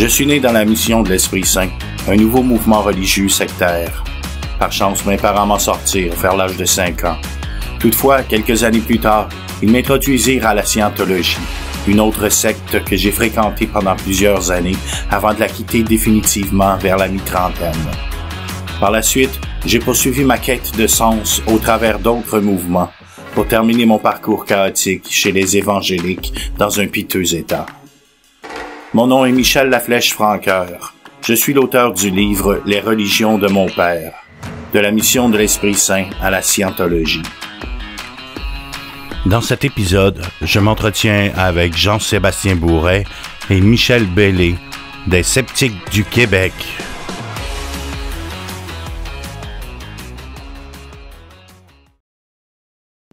Je suis né dans la mission de l'Esprit Saint, un nouveau mouvement religieux sectaire. Par chance, mes parents m'en sortirent vers l'âge de 5 ans. Toutefois, quelques années plus tard, ils m'introduisirent à la scientologie, une autre secte que j'ai fréquentée pendant plusieurs années avant de la quitter définitivement vers la mi-trentaine. Par la suite, j'ai poursuivi ma quête de sens au travers d'autres mouvements pour terminer mon parcours chaotique chez les évangéliques dans un piteux état. Mon nom est Michel Laflèche-Francoeur. Je suis l'auteur du livre « Les religions de mon père », de la mission de l'Esprit Saint à la scientologie. Dans cet épisode, je m'entretiens avec Jean-Sébastien Bourret et Michel Bellé, des Sceptiques du Québec.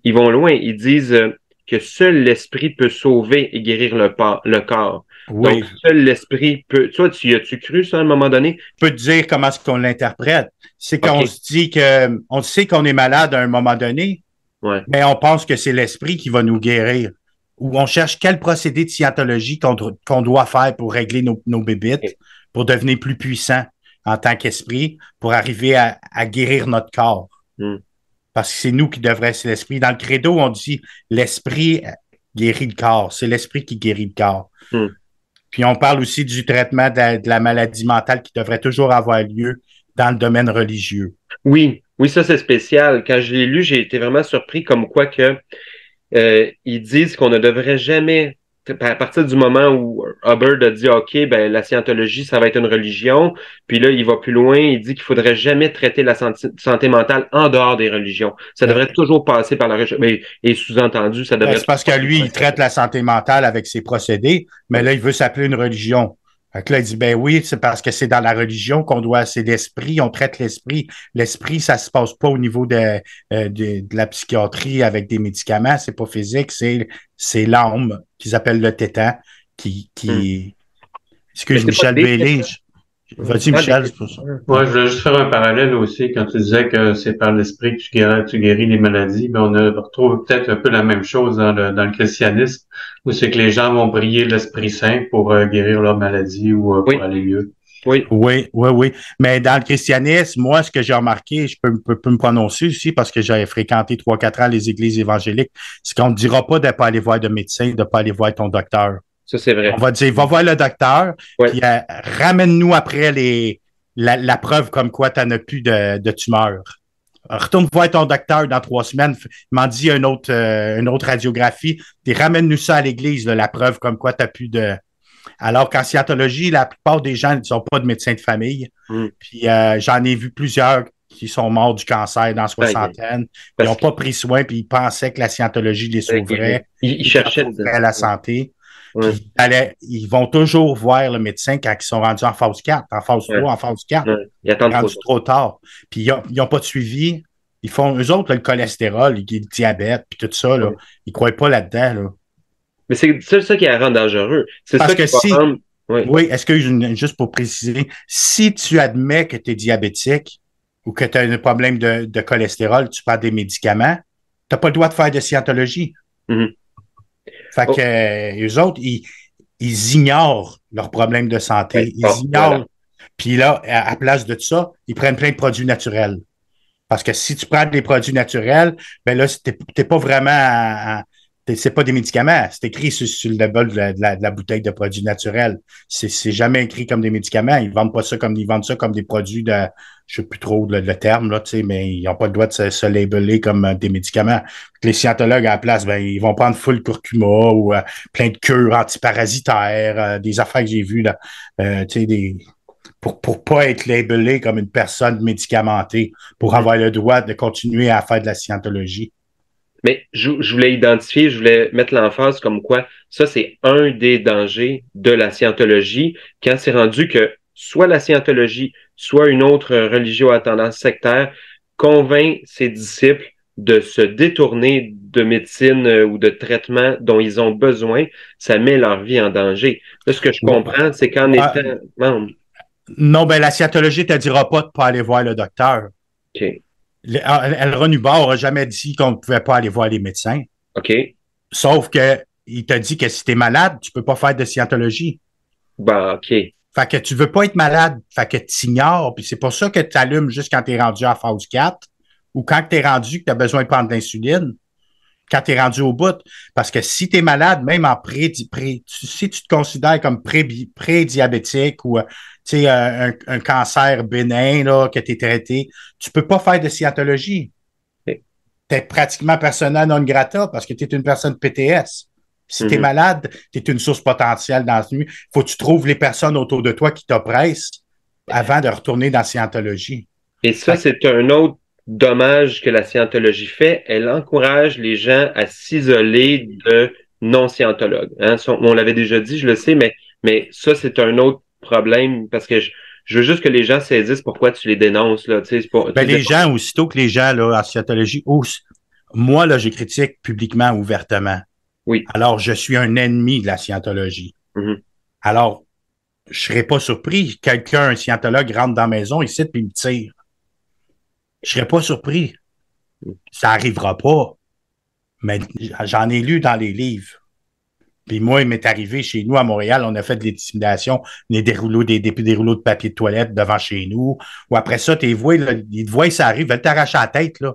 Ils vont loin, ils disent que seul l'esprit peut sauver et guérir le corps. Oui. Donc, seul l'esprit peut... Toi, tu as-tu cru ça à un moment donné? Je peux te dire comment est-ce qu'on l'interprète. C'est qu'on se dit que on sait qu'on est malade à un moment donné, mais on pense que c'est l'esprit qui va nous guérir. Ou on cherche quel procédé de scientologie qu'on doit faire pour régler nos bébites, pour devenir plus puissant en tant qu'esprit, pour arriver à guérir notre corps. Parce que c'est nous qui devrait, c'est l'esprit. Dans le credo, on dit l'esprit guérit le corps. C'est l'esprit qui guérit le corps. Puis on parle aussi du traitement de la maladie mentale qui devrait toujours avoir lieu dans le domaine religieux. Oui, ça c'est spécial. Quand je l'ai lu, j'ai été vraiment surpris comme quoi que ils disent qu'on ne devrait jamais, à partir du moment où Hubbard a dit OK, ben la scientologie, ça va être une religion, puis là, il va plus loin, il dit qu'il faudrait jamais traiter la santé mentale en dehors des religions. Ça devrait toujours passer par la religion. Et sous-entendu, ça devrait... C'est parce que lui, il traite la santé mentale avec ses procédés, mais là, il veut s'appeler une religion. Fait que là, il dit, ben oui, c'est parce que c'est dans la religion qu'on doit, c'est l'esprit, on traite l'esprit. L'esprit, ça se passe pas au niveau de la psychiatrie avec des médicaments, c'est pas physique, c'est l'âme qu'ils appellent le tétan Excuse, Michel Bellé. Vas-y, Michel, c'est pour ça. Ouais, je voulais juste faire un parallèle aussi. Quand tu disais que c'est par l'esprit que tu guéris les maladies, mais on retrouve peut-être un peu la même chose dans le christianisme, où c'est que les gens vont prier l'Esprit Saint pour guérir leurs maladies ou pour aller mieux. Oui. Mais dans le christianisme, moi, ce que j'ai remarqué, je peux me prononcer aussi parce que j'ai fréquenté 3-4 ans les églises évangéliques, c'est qu'on ne dira pas de ne pas aller voir de médecin, de ne pas aller voir ton docteur. Ça, c'est vrai. On va dire, va voir le docteur, puis ramène-nous après la preuve comme quoi tu n'en as plus de tumeur. Retourne voir ton docteur dans 3 semaines, m'en dit une autre radiographie, puis ramène-nous ça à l'église, la preuve comme quoi tu n'as plus de... Alors qu'en scientologie, la plupart des gens ne sont pas de médecins de famille. Puis j'en ai vu plusieurs qui sont morts du cancer dans la soixantaine. Ils n'ont pas pris soin, puis ils pensaient que la scientologie les sauverait. Ils cherchaient la santé. Ils vont toujours voir le médecin quand ils sont rendus en phase 4, en phase 3, en phase 4. Ils attendent trop tard. Puis ils n'ont pas de suivi. Ils font, eux autres, le cholestérol, le diabète, puis tout ça, là, ils ne croient pas là-dedans. Là. Mais c'est ça qui rend dangereux. C'est parce ça que qui rendre... Oui, est-ce que, juste pour préciser, si tu admets que tu es diabétique ou que tu as un problème de cholestérol, tu prends des médicaments, tu n'as pas le droit de faire de scientologie. Fait que eux autres, ils ignorent leurs problèmes de santé. Ils ignorent. Puis là, à place de ça, ils prennent plein de produits naturels. Parce que si tu prends des produits naturels, ben là, t'es pas vraiment... c'est pas des médicaments. C'est écrit sur le label de la bouteille de produits naturels. C'est jamais écrit comme des médicaments. Ils vendent ça comme des produits de... Je sais plus trop le terme, là, tu sais, mais ils n'ont pas le droit de se labeler comme des médicaments. Les scientologues, à la place, ben, ils vont prendre full curcuma ou plein de cures antiparasitaires, des affaires que j'ai vues, là, tu sais, pour pas être labelé comme une personne médicamentée, pour avoir le droit de continuer à faire de la scientologie. Mais je voulais identifier, je voulais mettre l'emphase comme quoi ça, c'est un des dangers de la scientologie, quand c'est rendu que soit la scientologie, soit une autre religion à tendance sectaire convainc ses disciples de se détourner de médecine ou de traitement dont ils ont besoin, ça met leur vie en danger. Là, ce que je comprends, c'est qu'en étant membre... Non, ben la scientologie ne te dira pas de ne pas aller voir le docteur. OK. Elron Hubbard n'a jamais dit qu'on ne pouvait pas aller voir les médecins. OK. Sauf qu'il t'a dit que si tu es malade, tu ne peux pas faire de scientologie. Ben, OK. Fait que tu veux pas être malade, fait que tu ignores, puis c'est pour ça que tu allumes juste quand tu es rendu à phase 4 ou quand tu es rendu que tu as besoin de prendre de l'insuline, quand tu es rendu au bout. Parce que si tu es malade, même en si tu te considères comme pré-diabétique ou un cancer bénin là, que tu es traité, tu peux pas faire de scientologie. Tu es pratiquement persona non grata parce que tu es une personne PTS. Si tu es malade, tu es une source potentielle dans ce nuit. Faut que tu trouves les personnes autour de toi qui t'oppressent avant de retourner dans la scientologie. Et ça, c'est un autre dommage que la scientologie fait. Elle encourage les gens à s'isoler de non-scientologues. Hein? On l'avait déjà dit, je le sais, mais ça, c'est un autre problème parce que je veux juste que les gens saisissent pourquoi tu les dénonces. Là. Les gens, aussitôt que les gens là, en scientologie, moi, là, je critique publiquement, ouvertement. Oui. Alors, je suis un ennemi de la scientologie. Alors, je serais pas surpris que un scientologue, rentre dans la maison ici puis me tire. Je serais pas surpris. Ça arrivera pas. Mais j'en ai lu dans les livres. Puis moi, il m'est arrivé chez nous à Montréal, on a fait de l'intimidation, des rouleaux de papier de toilette devant chez nous. Ou après ça, ils te voient, ça arrive, ils veulent t'arracher la tête, là.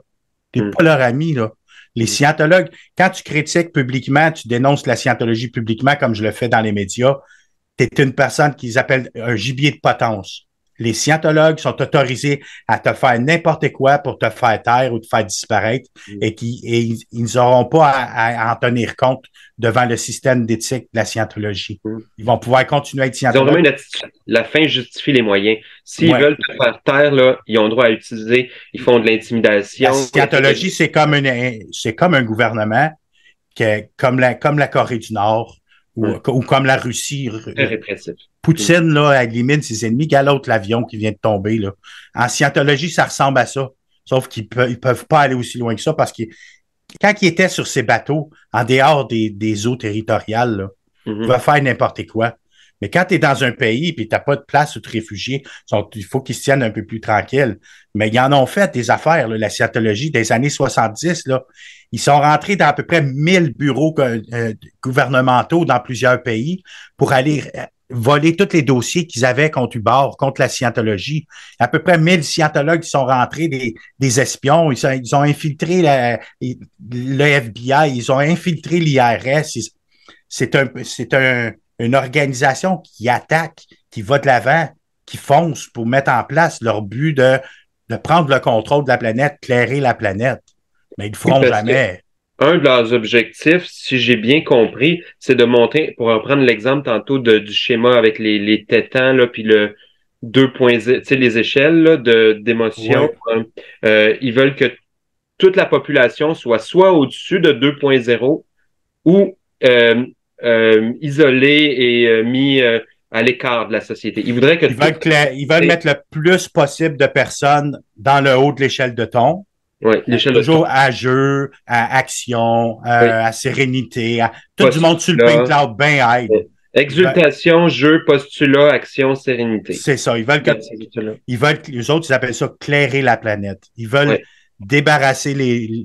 T'es pas leur ami, là. Les scientologues, quand tu critiques publiquement, tu dénonces la scientologie publiquement, comme je le fais dans les médias, tu es une personne qu'ils appellent un gibier de potence. Les scientologues sont autorisés à te faire n'importe quoi pour te faire taire ou te faire disparaître et ils n'auront pas à en tenir compte devant le système d'éthique de la scientologie. Ils vont pouvoir continuer à être scientologues. Ils ont vraiment une attitude. La fin justifie les moyens. S'ils veulent te faire taire, là, ils ont droit à utiliser, ils font de l'intimidation. La scientologie, c'est comme un gouvernement comme la Corée du Nord ou comme la Russie. Très répressif. Poutine, là, élimine ses ennemis. Quel autre l'avion qui vient de tomber, là. En scientologie, ça ressemble à ça. Sauf qu'ils peuvent pas aller aussi loin que ça parce que quand ils étaient sur ces bateaux, en dehors des eaux territoriales, là, ils pouvaient faire n'importe quoi. Mais quand tu es dans un pays et tu n'as pas de place où te réfugier, il faut qu'ils se tiennent un peu plus tranquilles. Mais ils en ont fait des affaires, là, la scientologie des années 70, là. Ils sont rentrés dans à peu près 1000 bureaux gouvernementaux dans plusieurs pays pour aller voler tous les dossiers qu'ils avaient contre Ubar, contre la scientologie. À peu près 1000 scientologues qui sont rentrés, des espions. Ils ont infiltré le FBI, ils ont infiltré l'IRS. C'est une organisation qui attaque, qui va de l'avant, qui fonce pour mettre en place leur but de prendre le contrôle de la planète, clairer la planète. Mais ils ne le feront jamais. Un de leurs objectifs, si j'ai bien compris, c'est de montrer, pour reprendre l'exemple tantôt du schéma avec les tétans, là, puis le 2.0, tu sais, les échelles là, d'émotion. Ouais. Ils veulent que toute la population soit au-dessus de 2.0 ou isolée et mis à l'écart de la société. Ils voudraient que ils veulent mettre le plus possible de personnes dans le haut de l'échelle de ton. Oui, l'échelle de toujours à jeu, à action, à sérénité, à tout du monde sur le pain cloud, bien aide. Exultation, jeu, postulat, action, sérénité. C'est ça. Ils veulent les autres, ils appellent ça clairer la planète. Ils veulent débarrasser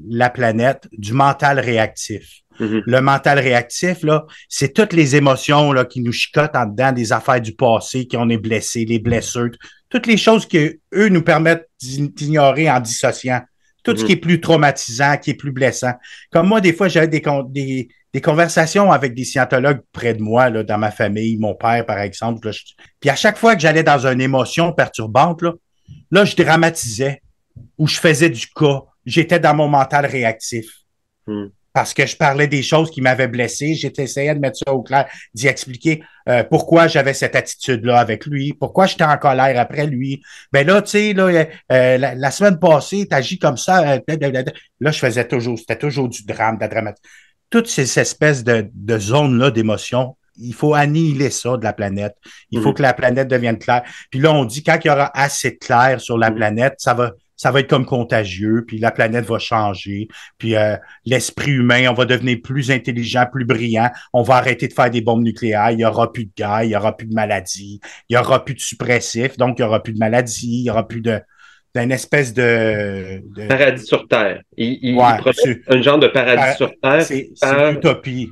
la planète du mental réactif. Le mental réactif, là, c'est toutes les émotions là, qui nous chicotent en dedans, des affaires du passé, qu'on est blessé, les blessures, toutes les choses que eux nous permettent d'ignorer en dissociant. Tout ce qui est plus traumatisant, qui est plus blessant. Comme moi, des fois, j'avais des conversations avec des scientologues près de moi, là, dans ma famille, mon père, par exemple. Là, puis à chaque fois que j'allais dans une émotion perturbante, là, je dramatisais ou je faisais du cas. J'étais dans mon mental réactif. Parce que je parlais des choses qui m'avaient blessé. J'essayais de mettre ça au clair, d'y expliquer pourquoi j'avais cette attitude-là avec lui, pourquoi j'étais en colère après lui. Ben là, tu sais, là, la semaine passée, t'agis comme ça. Là, c'était toujours du drame, de la dramatique. Toutes ces espèces de zones-là d'émotion, il faut annihiler ça de la planète. Il faut que la planète devienne claire. Puis là, on dit quand il y aura assez de clair sur la planète, ça va être comme contagieux, puis la planète va changer, puis l'esprit humain, on va devenir plus intelligent, plus brillant, on va arrêter de faire des bombes nucléaires, il n'y aura plus de guerre, il n'y aura plus de maladies, il n'y aura plus de suppressifs, donc il n'y aura plus de maladies, il n'y aura plus d'une espèce de... Paradis sur Terre. Il un genre de paradis sur Terre. C'est une utopie.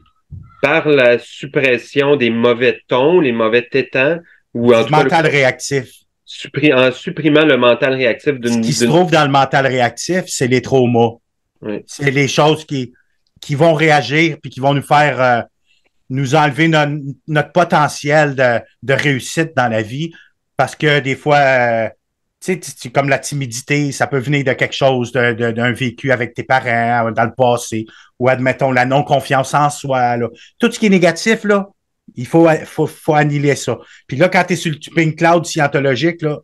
Par la suppression des mauvais tons, les mauvais tétans, Ou en Du tout cas, mental réactif. en supprimant le mental réactif Ce qui se trouve dans le mental réactif, c'est les traumas. Oui. C'est les choses qui vont réagir puis qui vont nous faire nous enlever notre potentiel de réussite dans la vie. Parce que des fois, tu sais, comme la timidité, ça peut venir de quelque chose, d'un vécu avec tes parents dans le passé, ou admettons la non-confiance en soi. Là. Tout ce qui est négatif, là, il faut annihiler ça. Puis là, quand tu es sur le pink cloud scientologique, là,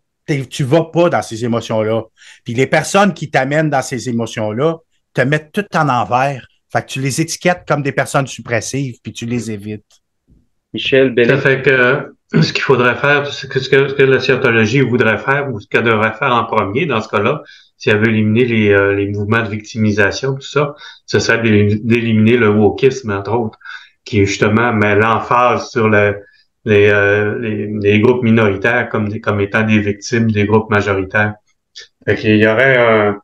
tu vas pas dans ces émotions-là. Puis les personnes qui t'amènent dans ces émotions-là te mettent tout en envers. Fait que tu les étiquettes comme des personnes suppressives, puis tu les évites. Michel Bellin. Ça fait que ce qu'il faudrait faire, ce que la scientologie voudrait faire, ou ce qu'elle devrait faire en premier dans ce cas-là, si elle veut éliminer les mouvements de victimisation, tout ça, ce serait d'éliminer le wokisme, entre autres, qui justement met l'emphase sur les groupes minoritaires comme étant des victimes des groupes majoritaires. Fait qu'il y aurait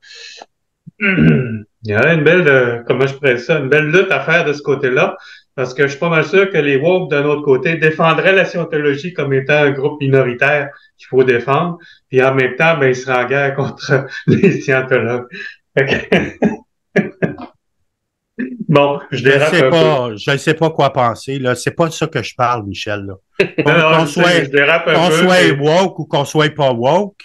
il y aurait une belle, comment je pourrais dire ça, une belle lutte à faire de ce côté-là, parce que je suis pas mal sûr que les woke, d'un autre côté, défendraient la scientologie comme étant un groupe minoritaire qu'il faut défendre, puis en même temps, ben, ils seraient en guerre contre les scientologues. Bon, je dérape un peu. Je ne sais pas quoi penser. Là. C'est pas de ça que je parle, Michel. Là. Qu'on soit woke ou qu'on soit pas woke,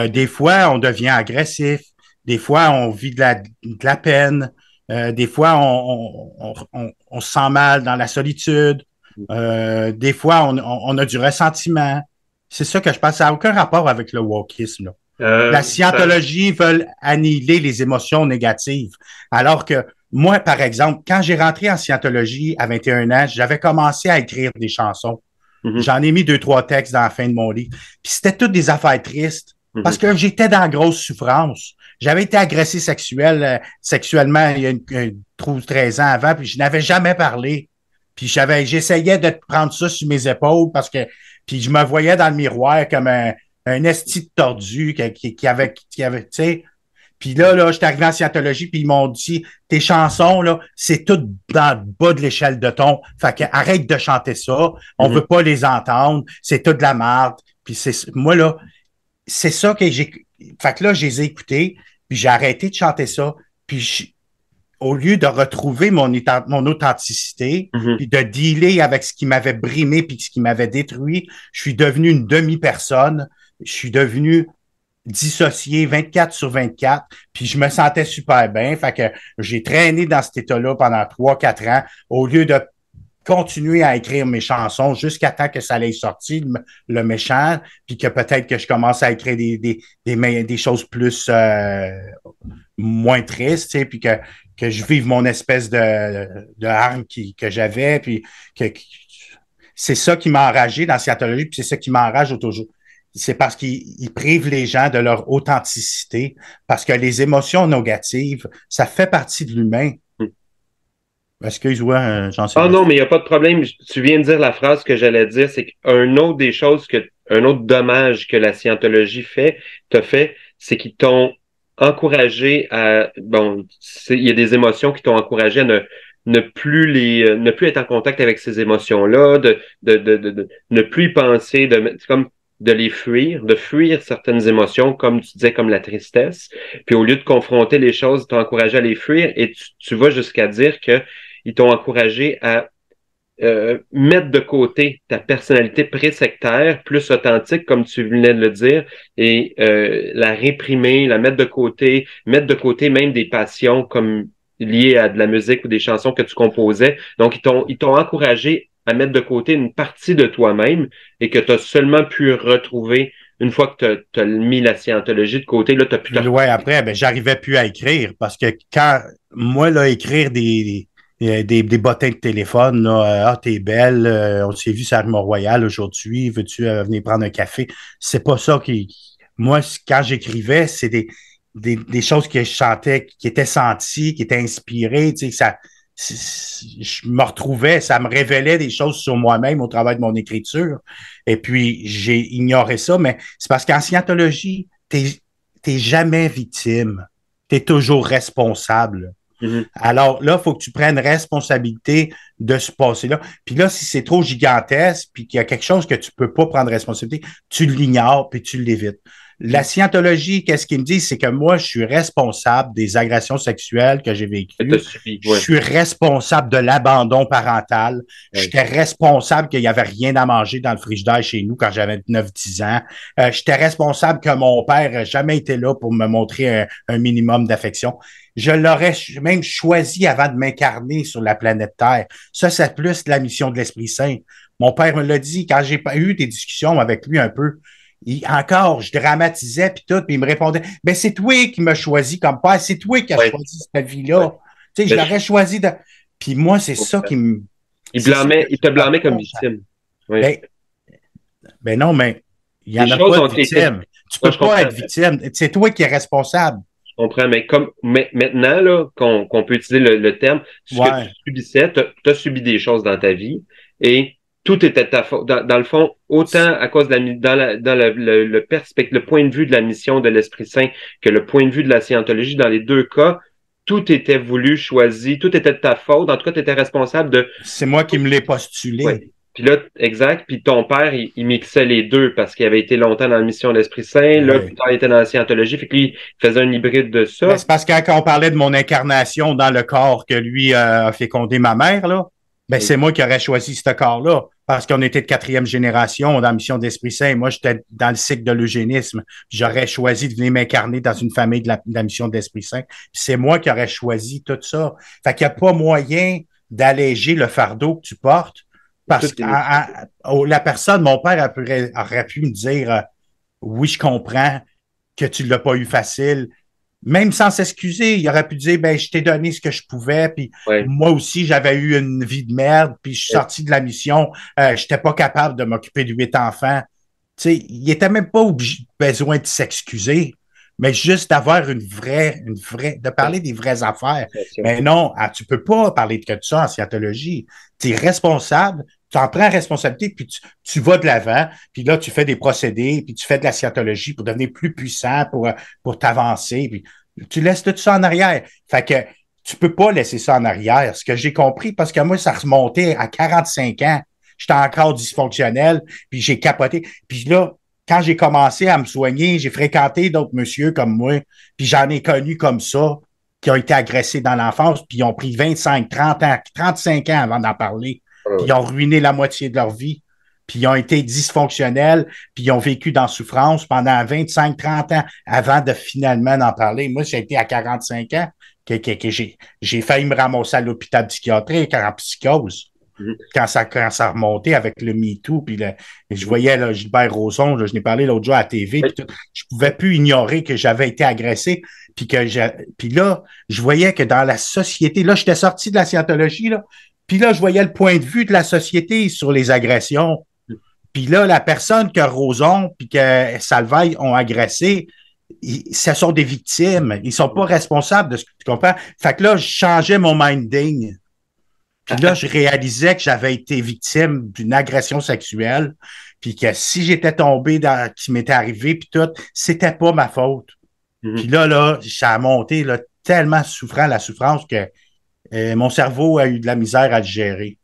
des fois, on devient agressif. Des fois, on vit de la peine. Des fois, on se sent mal dans la solitude. Des fois, on a du ressentiment. C'est ça que je pense. Ça n'a aucun rapport avec le wokisme. Là. La scientologie veut annihiler les émotions négatives. Alors que moi, par exemple, quand j'ai rentré en scientologie à 21 ans, j'avais commencé à écrire des chansons. Mm-hmm. J'en ai mis 2-3 textes dans la fin de mon livre. Puis c'était toutes des affaires tristes. Mm-hmm. Parce que j'étais dans grosse souffrance. J'avais été agressé sexuellement il y a 13 ans avant, puis je n'avais jamais parlé. Puis j'essayais de prendre ça sur mes épaules parce que puis je me voyais dans le miroir comme un esti tordu qui avait, tu sais. Puis là, j'étais arrivé en scientologie, puis ils m'ont dit, tes chansons, là, c'est tout dans le bas de l'échelle de ton. Fait que arrête de chanter ça. On veut pas les entendre. C'est tout de la merde. Puis moi, là, c'est ça que j'ai. Fait que là, je les ai écoutés, puis j'ai arrêté de chanter ça. Puis au lieu de retrouver mon authenticité, puis de dealer avec ce qui m'avait brimé puis ce qui m'avait détruit, je suis devenu une demi-personne. Je suis devenu dissocié 24/24, puis je me sentais super bien. Fait que j'ai traîné dans cet état-là pendant 3-4 ans, au lieu de continuer à écrire mes chansons jusqu'à temps que ça allait sortir, le méchant, puis que peut-être que je commence à écrire des choses plus moins tristes, tu sais, puis que je vive mon espèce de hargne que j'avais, puis que c'est ça qui m'a enragé dans Scientologie, puis c'est ça qui m'enrage toujours. C'est parce qu'ils privent les gens de leur authenticité, parce que les émotions négatives, ça fait partie de l'humain. Excuse-moi, j'en sais pas. Non, mais il n'y a pas de problème. Tu viens de dire la phrase que j'allais dire, c'est qu'un autre des choses un autre dommage que la scientologie t'a fait, c'est qu'ils t'ont encouragé il y a des émotions qui t'ont encouragé à ne plus être en contact avec ces émotions-là, de ne plus y penser, c'est comme de les fuir, de fuir certaines émotions, comme tu disais, comme la tristesse. Puis au lieu de confronter les choses, ils t'ont encouragé à les fuir et tu vas jusqu'à dire que ils t'ont encouragé à mettre de côté ta personnalité présectaire, plus authentique, comme tu venais de le dire, et la réprimer, la mettre de côté même des passions comme liées à de la musique ou des chansons que tu composais. Donc, ils t'ont encouragé à mettre de côté une partie de toi-même et que tu as seulement pu retrouver une fois que tu as mis la scientologie de côté. Là, tu as pu... Ouais, après, j'arrivais plus à écrire parce que quand moi, là, écrire des bottins de téléphone, là, t'es belle, on s'est vu sur la rue Mont-Royal aujourd'hui, veux-tu venir prendre un café? C'est pas ça moi, quand j'écrivais, c'est des choses que je chantais, qui étaient senties, qui étaient inspirées, tu sais, je me retrouvais, ça me révélait des choses sur moi-même au travers de mon écriture. Et puis, j'ai ignoré ça, mais c'est parce qu'en scientologie, t'es jamais victime. T'es toujours responsable. Alors là, il faut que tu prennes responsabilité de ce passé-là. Puis là, si c'est trop gigantesque, puis qu'il y a quelque chose que tu peux pas prendre responsabilité, tu l'ignores, puis tu l'évites. La scientologie, qu'est-ce qu'ils me disent, c'est que moi, je suis responsable des agressions sexuelles que j'ai vécues. Je suis responsable de l'abandon parental. J'étais responsable qu'il n'y avait rien à manger dans le frigidaire chez nous quand j'avais 9-10 ans. J'étais responsable que mon père n'a jamais été là pour me montrer un minimum d'affection. Je l'aurais même choisi avant de m'incarner sur la planète Terre. Ça, c'est plus la mission de l'Esprit Saint. Mon père me l'a dit quand j'ai eu des discussions avec lui un peu. Encore, je dramatisais puis tout, puis il me répondait, ben c'est toi qui m'as choisi comme père, c'est toi qui as choisi cette vie-là. Tu sais, je l'aurais choisi de. Puis moi, c'est ça qui me. Il te blâmait comme victime. Oui. Ben non, mais il n'y en a pas de victime. Tu peux pas être victime. C'est toi qui es responsable. Je comprends, mais comme maintenant, là, qu'on peut utiliser le terme, ce que tu subissais, tu as subi des choses dans ta vie et tout était ta faute. Dans le fond, autant à cause de le point de vue de la mission de l'Esprit Saint que le point de vue de la scientologie, dans les deux cas, tout était voulu, choisi, tout était de ta faute. En tout cas, tu étais responsable de... C'est moi qui me l'ai postulé. Ouais. Puis là, exact, puis ton père, il mixait les deux parce qu'il avait été longtemps dans la mission de l'Esprit Saint, là, plus tard, il était dans la scientologie, fait que lui, il faisait un hybride de ça. Ben, c'est parce que quand on parlait de mon incarnation dans le corps que lui a fécondé ma mère, là, ben, c'est moi qui aurais choisi ce corps-là, parce qu'on était de 4e génération dans la mission de l'Esprit Saint. Moi, j'étais dans le cycle de l'eugénisme. J'aurais choisi de venir m'incarner dans une famille de la mission de l'Esprit Saint. Puis c'est moi qui aurais choisi tout ça. Fait qu'il n'y a pas moyen d'alléger le fardeau que tu portes, parce que la personne, mon père aurait pu me dire oui, je comprends que tu ne l'as pas eu facile. Même sans s'excuser, il aurait pu dire, ben, je t'ai donné ce que je pouvais, puis moi aussi, j'avais eu une vie de merde, puis je suis sorti de la mission, j'étais pas capable de m'occuper de 8 enfants. Tu sais, il était même pas besoin de s'excuser, mais juste d'avoir de parler des vraies affaires. Mais non, tu peux pas parler de ça en scientologie. Tu es responsable, tu en prends responsabilité, puis tu vas de l'avant, puis là, tu fais des procédés, puis tu fais de la scientologie pour devenir plus puissant, pour t'avancer, puis tu laisses tout ça en arrière. Fait que tu peux pas laisser ça en arrière. Ce que j'ai compris, parce que moi, ça remontait à 45 ans. J'étais encore dysfonctionnel, puis j'ai capoté. Puis là, quand j'ai commencé à me soigner, j'ai fréquenté d'autres messieurs comme moi, puis j'en ai connu comme ça, qui ont été agressés dans l'enfance, puis ils ont pris 25, 30 ans, 35 ans avant d'en parler. Puis ils ont ruiné la moitié de leur vie, puis ils ont été dysfonctionnels, puis ils ont vécu dans souffrance pendant 25, 30 ans avant de finalement en parler. Moi, j'ai été à 45 ans que j'ai failli me ramasser à l'hôpital psychiatrique en psychose. Quand ça remontait avec le MeToo, puis je voyais là, Gilbert Rozon, là, je n'ai parlé l'autre jour à la TV, puis je pouvais plus ignorer que j'avais été agressé, puis là, je voyais que dans la société, là, j'étais sorti de la scientologie, là, puis là, je voyais le point de vue de la société sur les agressions. Puis là, la personne que Rozon puis que Salvaille ont agressé, ce sont des victimes. Ils sont pas responsables de ce que tu comprends. Fait que là, je changeais mon minding. Puis là, je réalisais que j'avais été victime d'une agression sexuelle, puis que si j'étais tombé dans ce qui m'était arrivé, puis tout, c'était pas ma faute. Puis là, ça a monté là, tellement souffrant, la souffrance, que mon cerveau a eu de la misère à le gérer.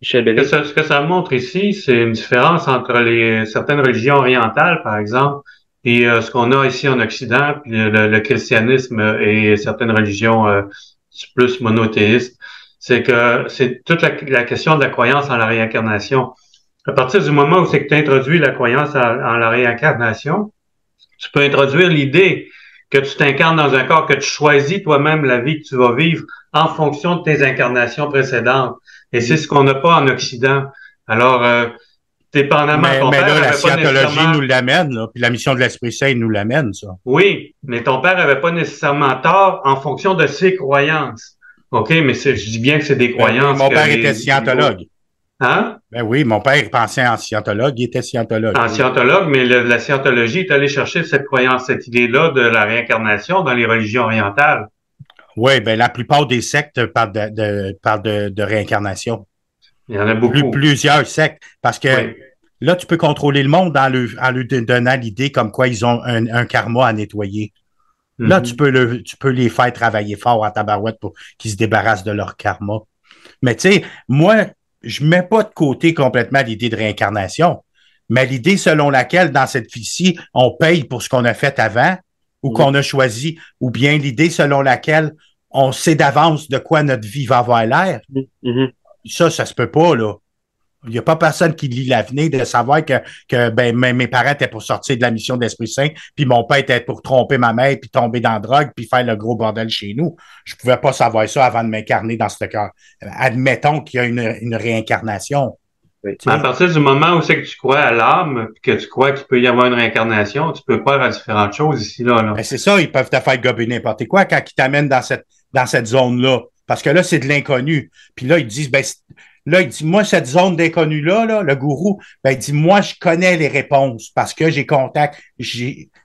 Ce que ça montre ici, c'est une différence entre certaines religions orientales, par exemple, et ce qu'on a ici en Occident, puis le christianisme et certaines religions plus monothéistes. C'est que c'est toute la question de la croyance en la réincarnation. À partir du moment où c'est que tu introduis la croyance en la réincarnation, tu peux introduire l'idée que tu t'incarnes dans un corps, que tu choisis toi-même la vie que tu vas vivre en fonction de tes incarnations précédentes. Et c'est ce qu'on n'a pas en Occident. Alors, dépendamment de ton père, là, la scientologie nous l'amène, là, puis la mission de l'Esprit Saint nous l'amène, ça. Oui, mais ton père avait pas nécessairement tort en fonction de ses croyances. OK, mais je dis bien que c'est des croyances. Mon père était scientologue. Hein? Ben oui, mon père pensait en scientologue, il était scientologue. En scientologue, mais la scientologie est allée chercher cette croyance, cette idée-là de la réincarnation dans les religions orientales. Oui, ben la plupart des sectes parlent de réincarnation. Il y en a beaucoup. Plusieurs sectes, parce que là, tu peux contrôler le monde en lui donnant l'idée comme quoi ils ont un karma à nettoyer. Là, tu peux les faire travailler fort à tabarouette pour qu'ils se débarrassent de leur karma. Mais tu sais, moi, je mets pas de côté complètement l'idée de réincarnation, mais l'idée selon laquelle, dans cette vie-ci, on paye pour ce qu'on a fait avant ou qu'on a choisi, ou bien l'idée selon laquelle on sait d'avance de quoi notre vie va avoir l'air. Ça se peut pas, là. Il n'y a pas personne qui lit l'avenir de savoir que mes parents étaient pour sortir de la mission de l'Esprit Saint, puis mon père était pour tromper ma mère, puis tomber dans la drogue, puis faire le gros bordel chez nous. Je pouvais pas savoir ça avant de m'incarner dans ce cœur. Admettons qu'il y a une réincarnation. Oui. À partir du moment où c'est que tu crois à l'âme, puis que tu crois qu'il peut y avoir une réincarnation, tu peux faire différentes choses ici, là. Ben c'est ça, ils peuvent te faire gober n'importe quoi quand ils t'amènent dans cette zone-là. Parce que là, c'est de l'inconnu. Puis là, ils disent, là, il dit, moi, cette zone d'inconnu-là, le gourou, il dit, moi, je connais les réponses parce que j'ai contact.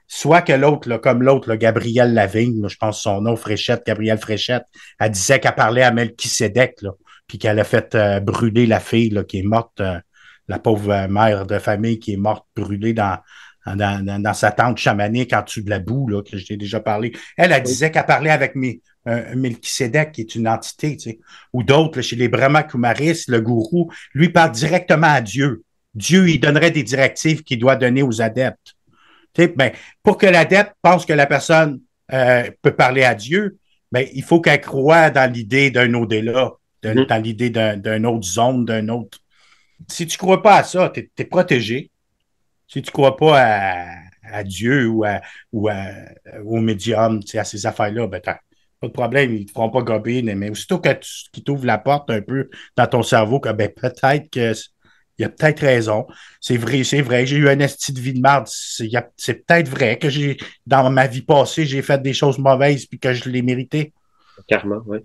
Soit que l'autre, là, comme l'autre, Gabrielle Lavigne, là, je pense son nom, Gabrielle Fréchette, elle disait qu'elle parlait à Melchisédek, là, puis qu'elle a fait brûler la fille là, qui est morte, la pauvre mère de famille qui est morte brûlée dans sa tente chamanique en dessous de la boue, là, que je t'ai déjà parlé. Elle disait qu'elle parlait avec Melchisédek, qui est une entité, tu sais. Ou d'autres, là, chez les Brahma Kumaris, le gourou, lui parle directement à Dieu. Dieu, il donnerait des directives qu'il doit donner aux adeptes. Tu sais, pour que l'adepte pense que la personne peut parler à Dieu, il faut qu'elle croie dans l'idée d'un au-delà, dans l'idée d'une autre zone, d'un autre. Si tu crois pas à ça, t'es protégé. Si tu crois pas à Dieu ou au médium, à ces affaires-là, t'as pas de problème, ils ne te feront pas gober, mais aussitôt qu'ils t'ouvrent la porte un peu dans ton cerveau, que peut-être que il y a peut-être raison. C'est vrai, j'ai eu un esti de vie de marde. C'est peut-être vrai que dans ma vie passée, j'ai fait des choses mauvaises puis que je l'ai mérité. Karma, oui.